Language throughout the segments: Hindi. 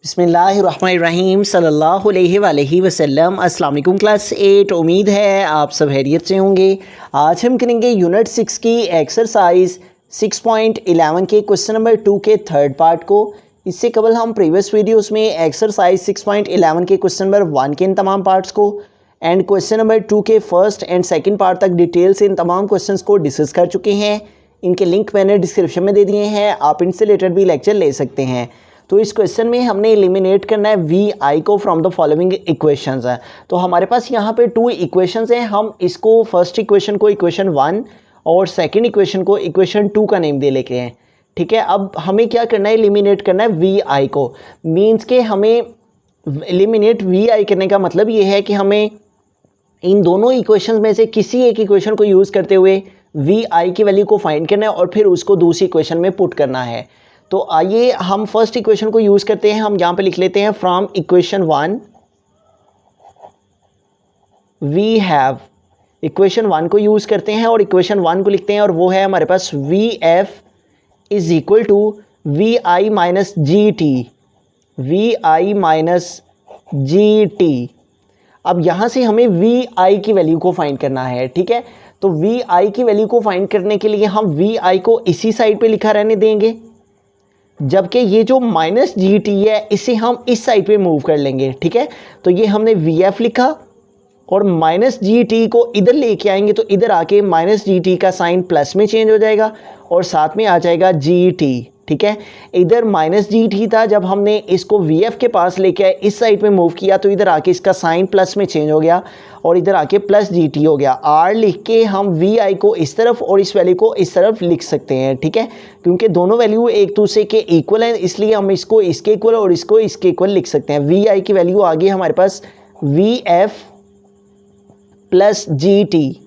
बिस्मिल्लाहिर्रहमानिर्रहीम सल्लल्लाहु अलैहि वसल्लम। अस्सलाम वालेकुम क्लास 8। उम्मीद है आप सब खैरियत से होंगे। आज हम करेंगे यूनिट 6 की एक्सरसाइज 6.11 के क्वेश्चन नंबर 2 के थर्ड पार्ट को। इससे कबल हम प्रीवियस वीडियोस में एक्सरसाइज 6.11 के क्वेश्चन नंबर 1 के इन तमाम पार्ट्स को एंड क्वेश्चन नंबर 2 के फर्स्ट एंड सेकेंड पार्ट तक डिटेल से इन तमाम क्वेश्चन को डिस्कस कर चुके हैं। इनके लिंक मैंने डिस्क्रिप्शन में दे दिए हैं, आप इनसे रिलेटेड भी लेक्चर ले सकते हैं। तो इस क्वेश्चन में हमने एलिमिनेट करना है वी आई को फ्रॉम द फॉलोइंग इक्वेशंस है। तो हमारे पास यहाँ पे 2 इक्वेशंस हैं। हम इसको फर्स्ट इक्वेशन को इक्वेशन 1 और सेकंड इक्वेशन को इक्वेशन 2 का नेम दे लेके हैं। ठीक है, अब हमें क्या करना है, एलिमिनेट करना है वी आई को। मीन्स के हमें एलिमिनेट वी आई करने का मतलब ये है कि हमें इन दोनों इक्वेशंस में से किसी एक इक्वेशन को यूज़ करते हुए वी आई की वैल्यू को फाइंड करना है और फिर उसको दूसरी इक्वेशन में पुट करना है। तो आइए हम फर्स्ट इक्वेशन को यूज़ करते हैं। हम यहाँ पे लिख लेते हैं from equation 1 we have, equation 1 को यूज़ करते हैं और इक्वेशन 1 को लिखते हैं और वो है हमारे पास V F is equal to V I minus G T, V I minus G T. अब यहाँ से हमें वी आई की वैल्यू को फाइंड करना है। ठीक है, तो वी आई की वैल्यू को फाइंड करने के लिए हम वी आई को इसी साइड पे लिखा रहने देंगे, जबकि ये जो माइनस जी टी है इसे हम इस साइड पे मूव कर लेंगे। ठीक है, तो ये हमने वी एफ लिखा और माइनस जी टी को इधर लेके आएंगे तो इधर आके माइनस जी टी का साइन प्लस में चेंज हो जाएगा और साथ में आ जाएगा जी टी। ठीक है, इधर माइनस जी टी था, जब हमने इसको वी एफ के पास लेके आए इस साइड पे मूव किया तो इधर आके इसका साइन प्लस में चेंज हो गया और इधर आके प्लस जी टी हो गया। आर लिख के हम वी आई को इस तरफ और इस वैल्यू को इस तरफ लिख सकते हैं। ठीक है, क्योंकि दोनों वैल्यू एक दूसरे के इक्वल हैं, इसलिए हम इसको इसके इक्वल और इसको इसके इक्वल लिख सकते हैं। वी आई की वैल्यू आ गई हमारे पास V F plus G T.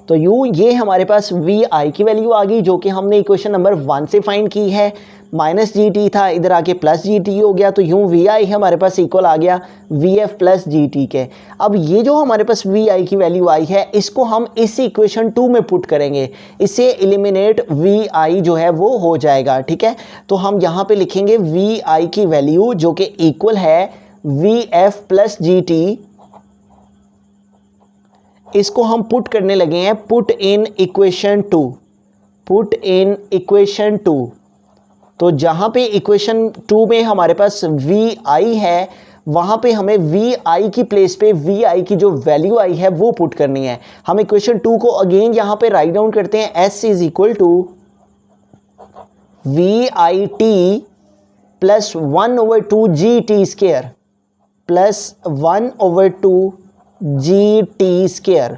तो यूँ ये हमारे पास वी आई की वैल्यू आ गई जो कि हमने इक्वेशन नंबर 1 से फाइंड की है। माइनस जी टी था, इधर आके प्लस जी टी हो गया, तो यूँ वी आई हमारे पास इक्वल आ गया V F plus G T के। अब ये जो हमारे पास वी आई की वैल्यू आई है इसको हम इस इक्वेशन 2 में पुट करेंगे, इससे एलिमिनेट वी आई जो है वो हो जाएगा। ठीक है, तो हम यहाँ पे लिखेंगे वी आई की वैल्यू जो कि इक्वल है we F plus G T. इसको हम पुट करने लगे हैं, put in equation 2, put in equation 2। तो जहाँ पे इक्वेशन 2 में हमारे पास वी आई है वहाँ पे हमें वी आई की प्लेस पे वी आई की जो वैल्यू आई है वो पुट करनी है। हम इक्वेशन 2 को अगेन यहाँ पे राइट डाउन करते हैं, S is equal to V I T plus 1/2 G T square plus 1/2 G T square.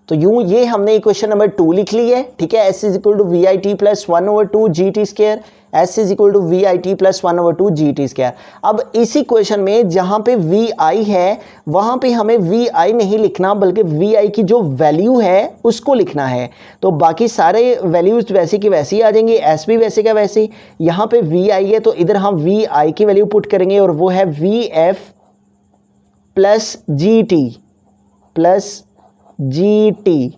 तो यूं ये हमने इक्वेशन नंबर 2 लिख ली है। ठीक है, S is equal to V I T plus 1/2 G T square, S is equal to V I T plus 1/2 G T square. अब इस इक्वेशन में जहां पे वी आई है वहां पे हमें वी आई नहीं लिखना बल्कि वी आई की जो वैल्यू है उसको लिखना है। तो बाकी सारे वैल्यूज वैसे की वैसे ही आ जाएंगे, एस भी वैसे का वैसे। यहाँ पे वी आई है तो इधर हम वी आई की वैल्यू पुट करेंगे और वो है we F plus G T plus G T,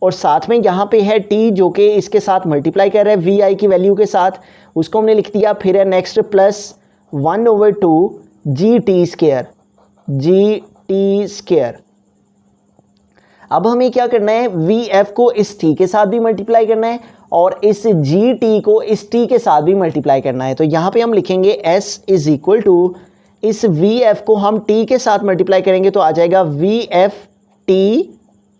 और साथ में यहाँ पे है टी जो कि इसके साथ मल्टीप्लाई कर रहा है वी आई की वैल्यू के साथ, उसको हमने लिख दिया। फिर है next plus 1/2 G T square, जी टी स्क्वायर। अब हमें क्या करना है, वी एफ को इस टी के साथ भी मल्टीप्लाई करना है और इस जी टी को इस टी के साथ भी मल्टीप्लाई करना है। तो यहाँ पे हम लिखेंगे एस इज इक्वल टू, इस वी एफ को हम टी के साथ मल्टीप्लाई करेंगे तो आ जाएगा वी एफ टी।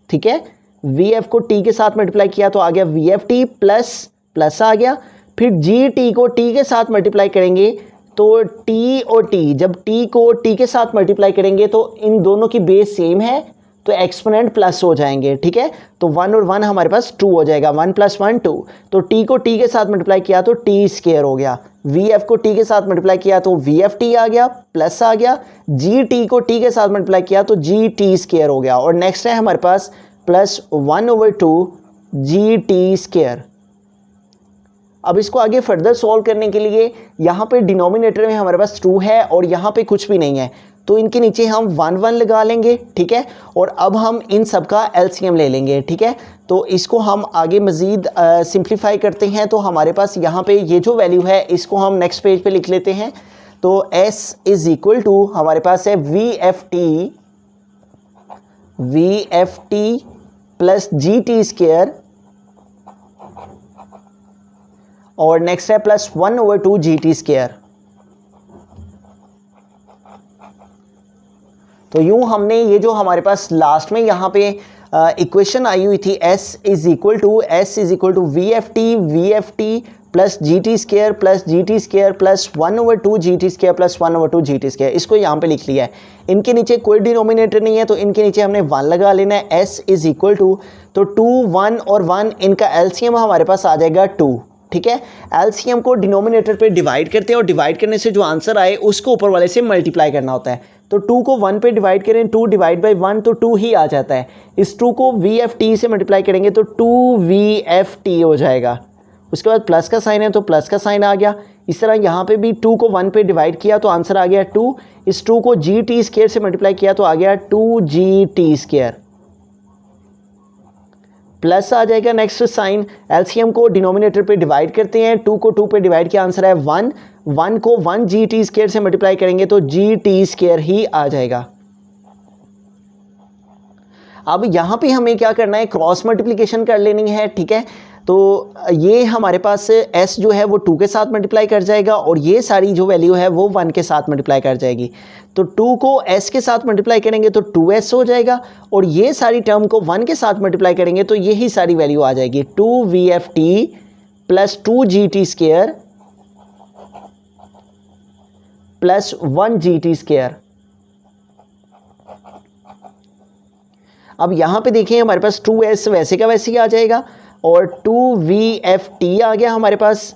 ठीक है, वी एफ को टी के साथ मल्टीप्लाई किया तो आ गया V F T plus plus आ गया। फिर जी टी को टी के साथ मल्टीप्लाई करेंगे तो टी और टी, जब टी को टी के साथ मल्टीप्लाई करेंगे तो इन दोनों की बेस सेम है तो एक्सपोनेंट प्लस हो जाएंगे। ठीक है, तो 1 और 1 हमारे पास 2 हो जाएगा, 1 + 1 2। तो टी को टी के साथ मल्टीप्लाई किया तो टी स्क्वायर हो गया, वी एफ को टी के साथ मल्टीप्लाई किया तो वी एफ टी आ गया प्लस आ गया, जी टी को टी के साथ मल्टीप्लाई किया तो जी टी स्क्वायर हो गया। और नेक्स्ट है हमारे पास प्लस 1/2 जी टी स्क्वायर। अब इसको आगे फर्दर सॉल्व करने के लिए यहाँ पे डिनोमिनेटर में हमारे पास 2 है और यहाँ पे कुछ भी नहीं है तो इनके नीचे हम 1 1 लगा लेंगे। ठीक है, और अब हम इन सब का एलसीएम ले लेंगे। ठीक है, तो इसको हम आगे मज़ीद सिंप्लीफाई करते हैं। तो हमारे पास यहाँ पे ये जो वैल्यू है इसको हम नेक्स्ट पेज पे लिख लेते हैं। तो S इज़ इक्वल टू हमारे पास है VFT प्लस GT स्क्वायर और नेक्स्ट है प्लस 1/2 GT स्क्वायर। तो यूं हमने ये जो हमारे पास लास्ट में यहाँ पे इक्वेशन आई हुई थी S is equal to VFT plus GT square plus GT square plus 1/2 GT square plus 1/2 GT square, इसको यहाँ पे लिख लिया है। इनके नीचे कोई डिनोमिनेटर नहीं है तो इनके नीचे हमने 1 लगा लेना है। S इज़ इक्वल टू, तो 2 1 और 1 इनका एलसीएम हमारे पास आ जाएगा 2। ठीक है, एलसीएम को डिनोमिनेटर पे डिवाइड करते हैं और डिवाइड करने से जो आंसर आए उसको ऊपर वाले से मल्टीप्लाई करना होता है। तो 2 को 1 पे डिवाइड करें, 2 डिवाइड बाई 1 तो 2 ही आ जाता है। इस 2 को VFT से मल्टीप्लाई करेंगे तो 2VFT हो जाएगा। उसके बाद प्लस का साइन है तो प्लस का साइन आ गया। इस तरह यहाँ पे भी 2 को 1 पे डिवाइड किया तो आंसर आ गया 2। इस 2 को GT स्क्वायर से मल्टीप्लाई किया तो आ गया 2GT स्क्वायर। प्लस आ जाएगा नेक्स्ट साइन, एलसीएम को डिनोमिनेटर पे डिवाइड करते हैं, 2 को 2 पे डिवाइड किया आंसर है 1। 1 को 1 GT स्क्वायर से मल्टीप्लाई करेंगे तो GT स्क्वायर ही आ जाएगा। अब यहाँ पे हमें क्या करना है, क्रॉस मल्टीप्लिकेशन कर लेनी है। ठीक है, तो ये हमारे पास S जो है वो 2 के साथ मल्टीप्लाई कर जाएगा और ये सारी जो वैल्यू है वो 1 के साथ मल्टीप्लाई कर जाएगी। तो 2 को S के साथ मल्टीप्लाई करेंगे तो 2S हो जाएगा और ये सारी टर्म को 1 के साथ मल्टीप्लाई करेंगे तो यही सारी वैल्यू आ जाएगी 2VFT plus 2GT square plus 1GT square. अब यहाँ पे देखिए हमारे पास 2S वैसे का वैसे ही आ जाएगा और 2VFT आ गया हमारे पास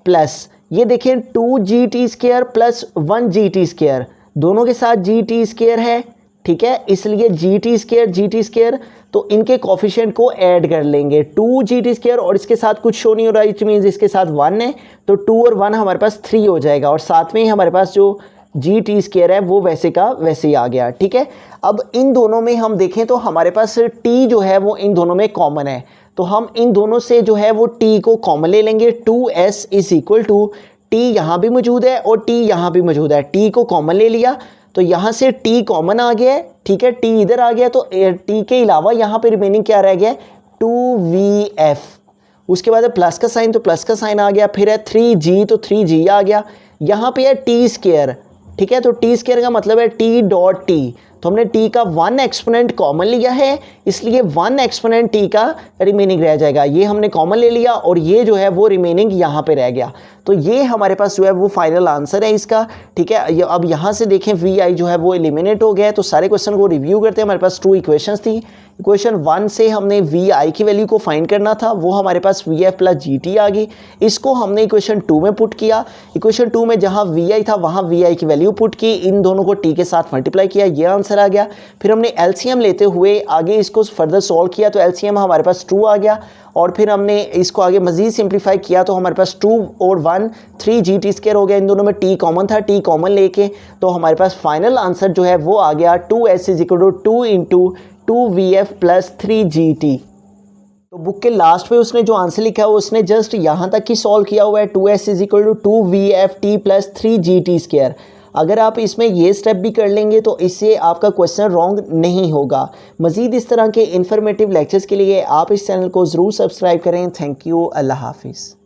प्लस ये देखिए 2GT square plus 1GT square, दोनों के साथ GT स्क्वायर है। ठीक है, इसलिए GT स्क्वायर तो इनके कोफिशिएंट को ऐड कर लेंगे 2GT स्क्वायर और इसके साथ कुछ शो नहीं हो रहा, इट मीन्स इसके साथ 1 है तो 2 और 1 हमारे पास 3 हो जाएगा और साथ में ही हमारे पास जो GT स्क्वायर है वो वैसे का वैसे ही आ गया। ठीक है, अब इन दोनों में हम देखें तो हमारे पास T जो है वो इन दोनों में कॉमन है, तो हम इन दोनों से जो है वो T को कॉमन ले लेंगे। 2S is equal to T यहाँ भी मौजूद है और T यहाँ भी मौजूद है, T को कॉमन ले लिया तो यहाँ से T कॉमन आ गया है। ठीक है, T इधर आ गया तो T के अलावा यहाँ पे रिमेनिंग क्या रह गया 2VF। उसके बाद प्लस का साइन तो प्लस का साइन आ गया, फिर है 3G तो 3G आ गया। यहाँ पे है T स्क्वायर। ठीक है, तो T स्क्वायर का मतलब है T डॉट T, तो हमने T का 1 एक्सपोनेंट कॉमन लिया है इसलिए 1 एक्सपोनेंट T का रिमेनिंग रह जाएगा। ये हमने कॉमन ले लिया और ये जो है वो रिमेनिंग यहाँ पे रह गया। तो ये हमारे पास जो है वो फाइनल आंसर है इसका। ठीक है, अब यहाँ से देखें VI जो है वो एलिमिनेट हो गया है। तो सारे क्वेश्चन को रिव्यू करते हैं। हमारे पास 2 इक्वेशंस थी। इक्वेशन 1 से हमने VI की वैल्यू को फाइंड करना था, वो हमारे पास VF प्लस GT आ गई। इसको हमने इक्वेशन 2 में पुट किया। इक्वेशन 2 में जहाँ VI था वहाँ VI की वैल्यू पुट की, इन दोनों को T के साथ मल्टीप्लाई किया, ये आंसर आ गया। फिर हमने LCM लेते हुए आगे इसको फर्दर सॉल्व किया तो LCM हमारे पास 2 आ गया और फिर हमने इसको आगे मज़ीद सिंप्लीफाई किया तो हमारे पास 2 और 1 3GT स्क्वायर हो गया। इन दोनों में T कॉमन था, T कॉमन लेके तो हमारे पास फाइनल आंसर जो है वो आ गया 2S is equal to 2 into 2VF plus 3GT। तो बुक के लास्ट पे उसने जो आंसर लिखा है उसने जस्ट यहाँ तक ही सॉल्व किया हुआ है 2S is equal to 2VFT plus 3GT square. अगर आप इसमें ये स्टेप भी कर लेंगे तो इससे आपका क्वेश्चन रॉन्ग नहीं होगा। मज़ीद इस तरह के इन्फॉर्मेटिव लेक्चर्स के लिए आप इस चैनल को ज़रूर सब्सक्राइब करें। थैंक यू, अल्लाह हाफिज़।